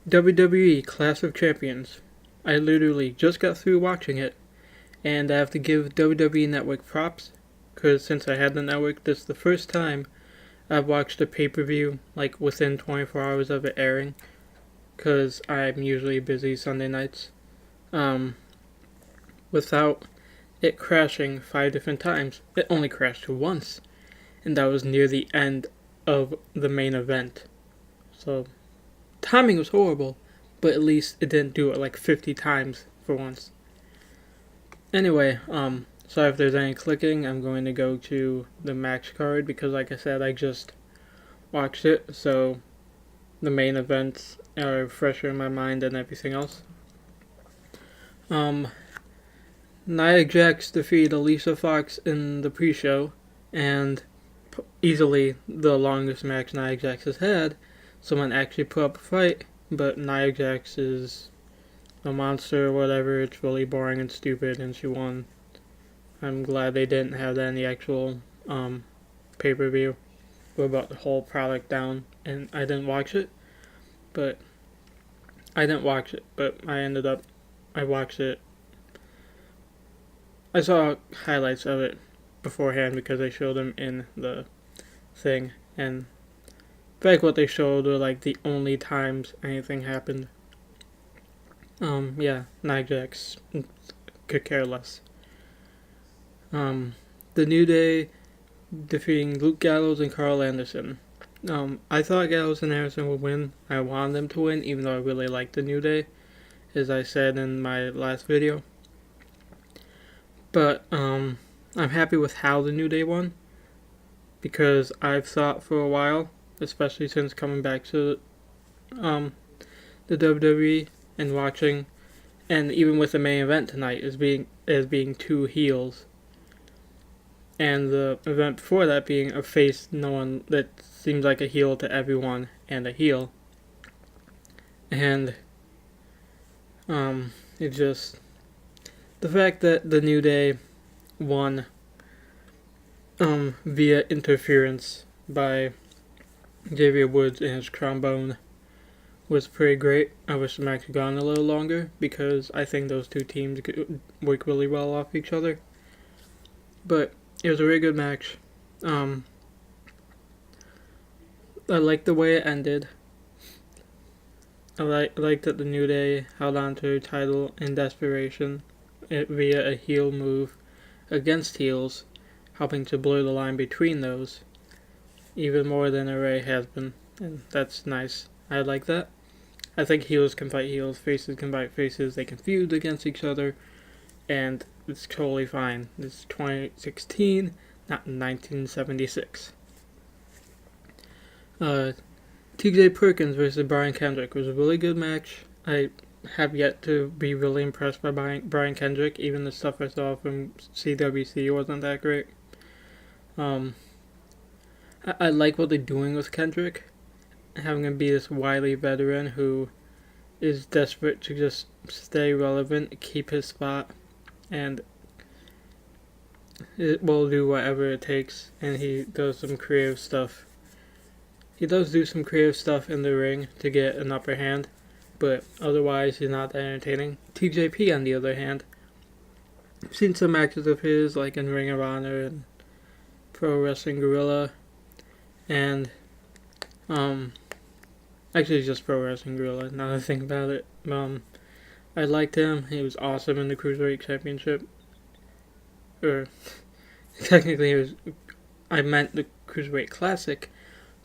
WWE Clash of Champions. I literally just got through watching it, and I have to give WWE Network props, because since I had the network, this is the first time I've watched a pay-per-view like within 24 hours of it airing, because I'm usually busy Sunday nights, um, without it crashing 5 different times. It only crashed once, and that was near the end of the main event. So timing was horrible, but at least it didn't do it like 50 times for once. Anyway, sorry if there's any clicking. I'm going to go to the match card because, like I said, I just watched it, so the main events are fresher in my mind than everything else. Um, Nia Jax defeated Alicia Fox in the pre-show, and easily the longest match Nia Jax has had. Someone actually put up a fight, but Nia Jax is a monster or whatever. It's really boring and stupid, and she won. I'm glad they didn't have that in the actual pay-per-view. We brought the whole product down, and I didn't watch it, but I watched it. I saw highlights of it beforehand because they showed them in the thing, and in fact what they showed were like the only times anything happened. Yeah, Nia Jax could care less. The New Day defeating Luke Gallows and Carl Anderson. I thought Gallows and Anderson would win. I wanted them to win, even though I really liked the New Day, as I said in my last video. But I'm happy with how the New Day won, because I've thought for a while, especially since coming back to the WWE and watching, and even with the main event tonight as being two heels, and the event before that being a face no one that seems like a heel to everyone and a heel, and it just the fact that the New Day won via interference by Xavier Woods and his trombone was pretty great. I wish the match had gone a little longer because I think those two teams could work really well off each other. But it was a really good match. I liked the way it ended. I liked that the New Day held on to their title in desperation via a heel move against heels, helping to blur the line between those even more than Array has been, and that's nice. I like that. I think heels can fight heels, faces can fight faces, they can feud against each other, and it's totally fine. It's 2016, not 1976. TJ Perkins versus Brian Kendrick was a really good match. I have yet to be really impressed by Brian Kendrick. Even the stuff I saw from CWC wasn't that great. I like what they're doing with Kendrick, having him be this wily veteran who is desperate to just stay relevant, keep his spot, and it will do whatever it takes, and he does some creative stuff. He does do some creative stuff in the ring to get an upper hand, but otherwise he's not that entertaining. TJP, on the other hand, I've seen some matches of his, like in Ring of Honor and Pro Wrestling Guerrilla, and actually just Pro Wrestling Guerrilla, now that I think about it. I liked him. He was awesome in the Cruiserweight Championship. Or, technically I meant the Cruiserweight Classic,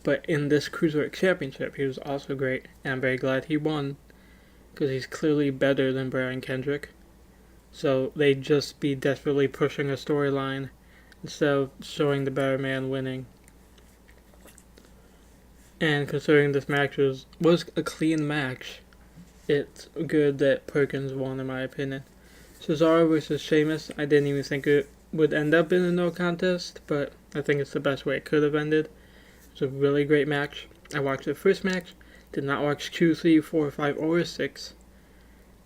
but in this Cruiserweight Championship he was also great, and I'm very glad he won, because he's clearly better than Brian Kendrick. So they'd just be desperately pushing a storyline instead of showing the better man winning. And considering this match was a clean match, it's good that Perkins won, in my opinion. Cesaro versus Sheamus, I didn't even think it would end up in a no contest, but I think it's the best way it could have ended. It's a really great match. I watched the first match, did not watch 2, 3, 4, 5, or 6,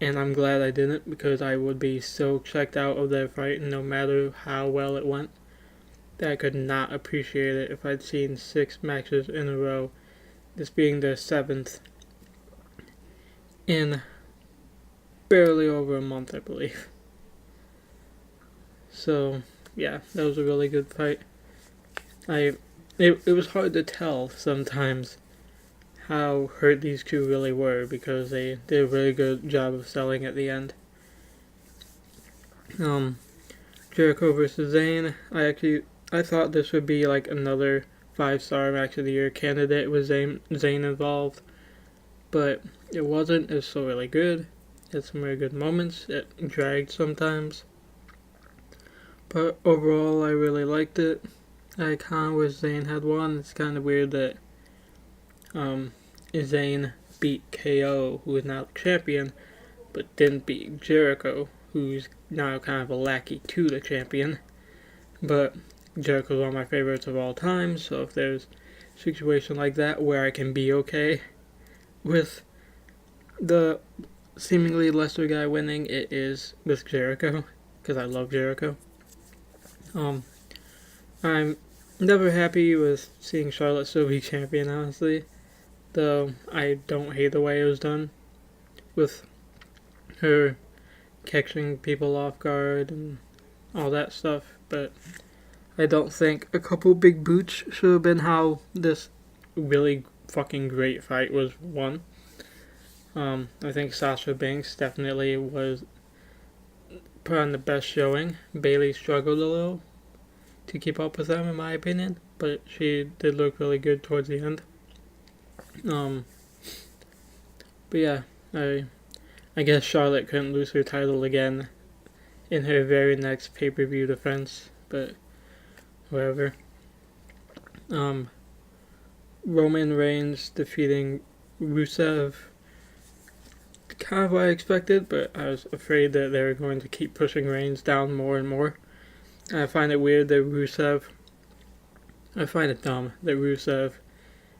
and I'm glad I didn't, because I would be so checked out of that fight, no matter how well it went, that I could not appreciate it if I'd seen 6 matches in a row, this being the 7th. in barely over a month, I believe. So, yeah, that was a really good fight. It was hard to tell sometimes how hurt these two really were because they did a really good job of selling at the end. Jericho versus Zayn. I thought this would be like another 5-star match of the year candidate with Zayn involved, but it wasn't. It was still really good. It had some really good moments. It dragged sometimes, but overall I really liked it. I kind of wish Zayn had won. It's kind of weird that Zayn beat KO, who is now the champion, but didn't beat Jericho, who's now kind of a lackey to the champion. But Jericho's one of my favorites of all time, so if there's a situation like that where I can be okay with the seemingly lesser guy winning, it is with Jericho, because I love Jericho. I'm never happy with seeing Charlotte still be champion, honestly, though I don't hate the way it was done with her catching people off guard and all that stuff, but I don't think a couple big boots should have been how this really fucking great fight was won. I think Sasha Banks definitely was put on the best showing. Bayley struggled a little to keep up with them, in my opinion, but she did look really good towards the end. But yeah, I guess Charlotte couldn't lose her title again in her very next pay-per-view defense, but whatever. Roman Reigns defeating Rusev, kind of what I expected, but I was afraid that they were going to keep pushing Reigns down more and more. I find it weird that I find it dumb that Rusev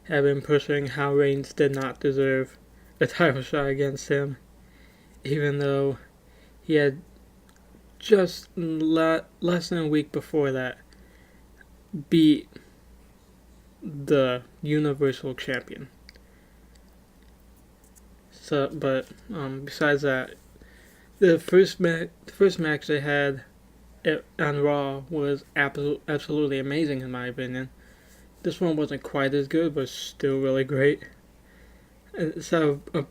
had been pushing how Reigns did not deserve a title shot against him, even though he had just less than a week before that beat the Universal Champion. So, but besides that, the first match they had on Raw was absolutely amazing in my opinion. This one wasn't quite as good, but still really great. Instead of a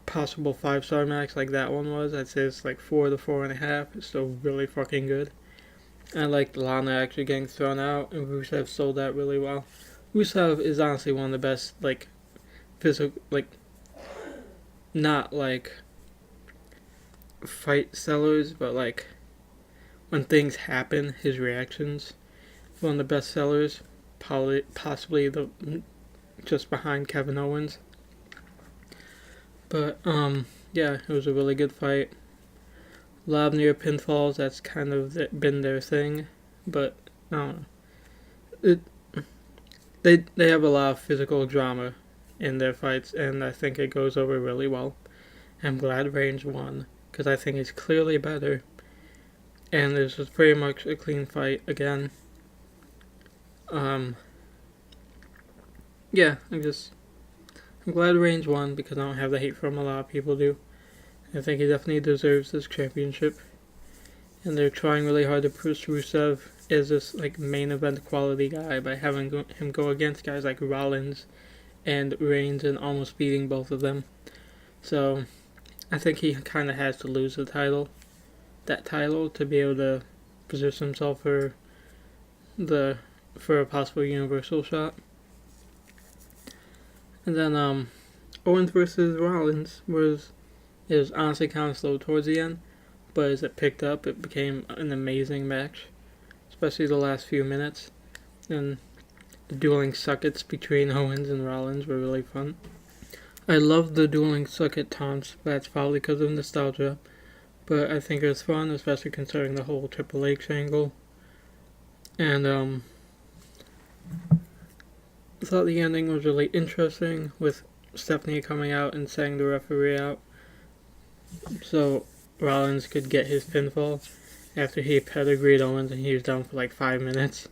possible 5-star match like that one was, I'd say it's like 4 to 4.5. It's still really fucking good. I liked Lana actually getting thrown out, and Rusev sold that really well. Rusev is honestly one of the best, like, physical, like, not like fight sellers, but like when things happen, his reactions. One of the best sellers, possibly the just behind Kevin Owens. But yeah, it was a really good fight. A lot of near pinfalls. That's kind of been their thing, but I don't know. They have a lot of physical drama in their fights, and I think it goes over really well. I'm glad Reigns won, because I think he's clearly better. And this was pretty much a clean fight again. Yeah, I'm glad Reigns won, because I don't have the hate from a lot of people do. I think he definitely deserves this championship. And they're trying really hard to push Rusev as this like main event quality guy by having him go against guys like Rollins and Reigns and almost beating both of them. So I think he kind of has to lose that title to be able to position himself for a possible Universal shot. And then Owens versus Rollins was honestly kind of slow towards the end, but as it picked up, it became an amazing match, especially the last few minutes. And the dueling suckets between Owens and Rollins were really fun. I love the dueling sucket taunts, but that's probably because of nostalgia. But I think it was fun, especially considering the whole Triple H angle. And I thought the ending was really interesting, with Stephanie coming out and saying the referee out, so Rollins could get his pinfall after he pedigreed Owens and he was down for like 5 minutes.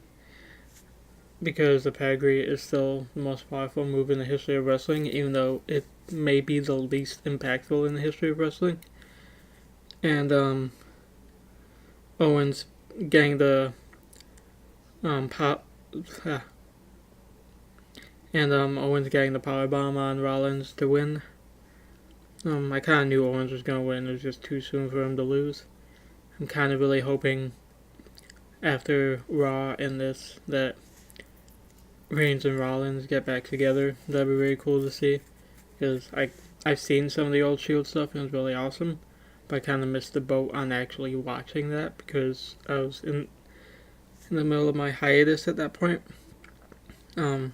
Because the pedigree is still the most powerful move in the history of wrestling, even though it may be the least impactful in the history of wrestling. And Owens getting the pop, and Owens getting the powerbomb on Rollins to win. I kind of knew Owens was gonna win. It was just too soon for him to lose. I'm kind of really hoping after Raw and this that Reigns and Rollins get back together. That'd be really cool to see, because I've seen some of the old Shield stuff and it was really awesome, but I kind of missed the boat on actually watching that because I was in the middle of my hiatus at that point. Yeah,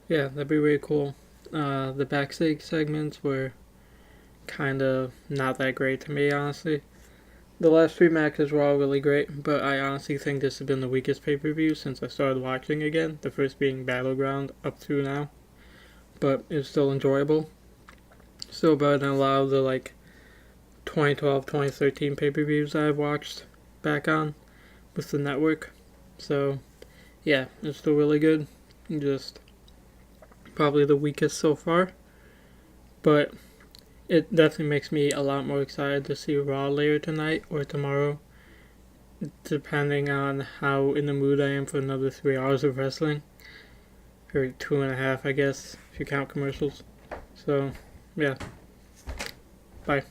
that'd be really cool. The backstage segments were kind of not that great to me, honestly. The last 3 matches were all really great, but I honestly think this has been the weakest pay-per-view since I started watching again, the first being Battleground up to now. But it's still enjoyable. Still better than a lot of the 2012, 2013 pay-per-views I've watched back on with the network. So yeah, it's still really good. Just probably the weakest so far. But it definitely makes me a lot more excited to see Raw later tonight or tomorrow, depending on how in the mood I am for another 3 hours of wrestling. Or 2.5, I guess, if you count commercials. So, yeah. Bye.